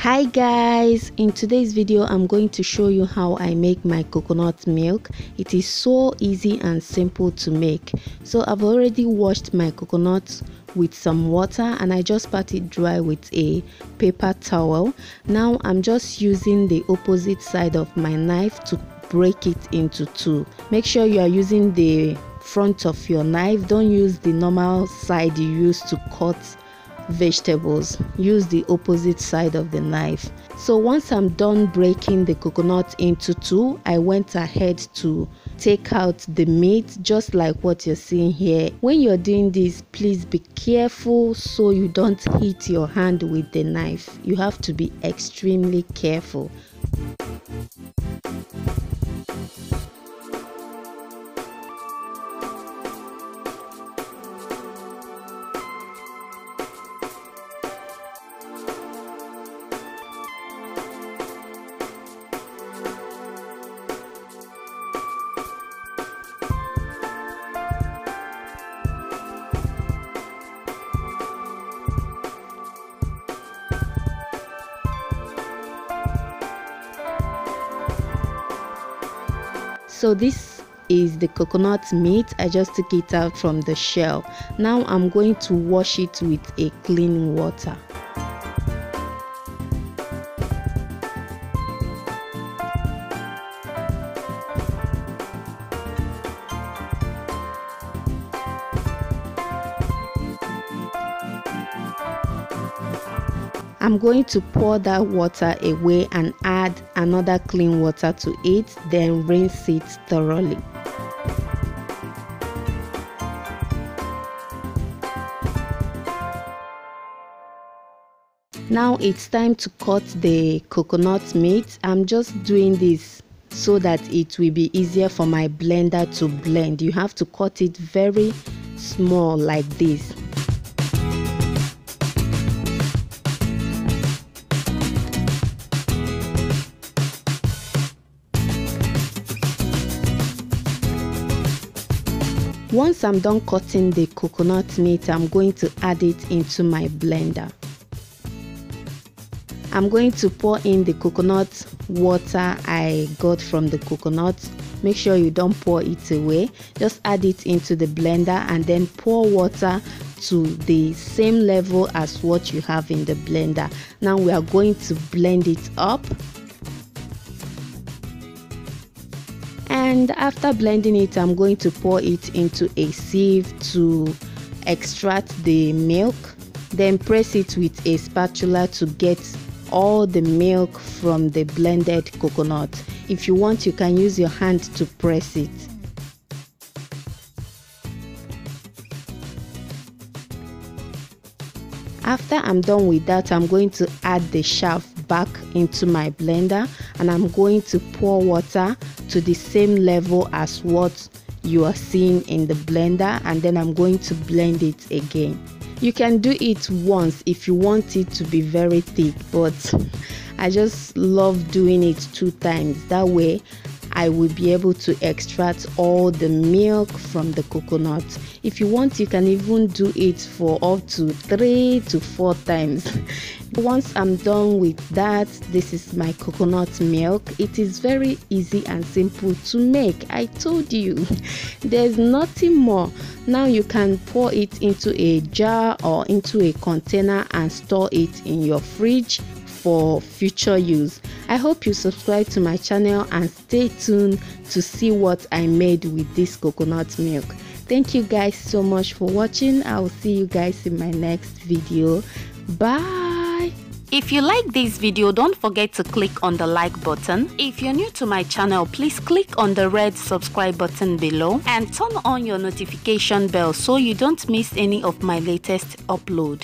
Hi guys, in today's video I'm going to show you how I make my coconut milk. It is so easy and simple to make. So I've already washed my coconut with some water and I just pat it dry with a paper towel. Now I'm just using the opposite side of my knife to break it into two. Make sure you are using the front of your knife. Don't use the normal side you use to cut vegetables. Use the opposite side of the knife. So once I'm done breaking the coconut into two, I went ahead to take out the meat, just like what you're seeing here. When you're doing this, please be careful so you don't hit your hand with the knife. You have to be extremely careful. So this is the coconut meat. I just took it out from the shell. Now I'm going to wash it with a clean water. I'm going to pour that water away and add another clean water to it, then rinse it thoroughly. Now it's time to cut the coconut meat. I'm just doing this so that it will be easier for my blender to blend. You have to cut it very small like this. Once I'm done cutting the coconut meat, I'm going to add it into my blender. I'm going to pour in the coconut water I got from the coconut. Make sure you don't pour it away. Just add it into the blender and then pour water to the same level as what you have in the blender. Now we are going to blend it up. And after blending it, I'm going to pour it into a sieve to extract the milk. Then press it with a spatula to get all the milk from the blended coconut. If you want, you can use your hand to press it. After I'm done with that, I'm going to add the shaft back into my blender and I'm going to pour water to the same level as what you are seeing in the blender, and then I'm going to blend it again. You can do it once if you want it to be very thick, but I just love doing it 2 times. That way I will be able to extract all the milk from the coconut. If you want, you can even do it for up to 3 to 4 times. Once I'm done with that, this is my coconut milk. It is very easy and simple to make. I told you, there's nothing more. Now you can pour it into a jar or into a container and store it in your fridge for future use. I hope you subscribe to my channel and stay tuned to see what I made with this coconut milk. Thank you guys so much for watching. I will see you guys in my next video. Bye. If you like this video, don't forget to click on the like button. If you're new to my channel, please click on the red subscribe button below and turn on your notification bell so you don't miss any of my latest upload.